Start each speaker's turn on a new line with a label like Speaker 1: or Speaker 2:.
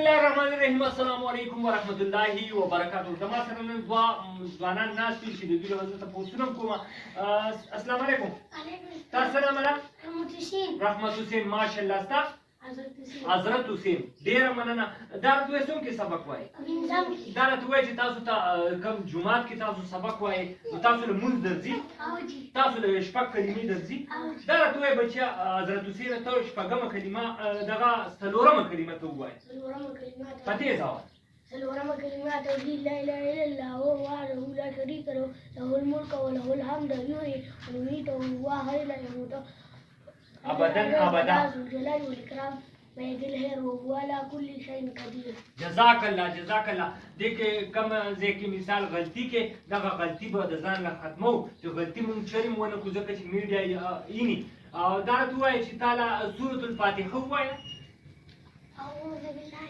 Speaker 1: الله الرحمن الرحیم. السلام علیکم ورحمۃ الله وبرکاتہ. زما سره نن دوه ځوانان ناست دي چې د دوی له وجه څخه پوښتنه کوم. السلام علیکم. تاسو سره مله رحمت حسین. ماشاءالله. ستا حضرت حسین. ډیره مننه. دا دوی څوم کې سبق وایي؟ دا راته وایي چې تاسو ته کوم جومات کې تاسو سبق وایي نو تاسو له مونځ درځي؟ تاسو له شپږ کلمې درځي؟ دا راته وایي بچیا حضرت حسین ته شپږمه کلمه دغه څلورمه کلمه ته ووایي په تیز اواز.
Speaker 2: څلورمه کلمه توحید لا اله الا الله وحده لا شريك له له الملك وله الحمد يحيي ويميت وهو حي لا يموت
Speaker 1: ابدا ابدا.
Speaker 2: ذو الجلال والاكرام بيد الخير وهو على كل شيء قدير.
Speaker 1: جزاک الله جزاک الله. دې کې کوم ځای کې مثال غلطي کې دغه غلطي به د ځان له ختمو چې غلطي مونږ چرې ونه کړو ځکه چې میډیا یې دا راته ووایي چې تعالی سورة الفاتحه ووایه.
Speaker 2: اعوذ بالله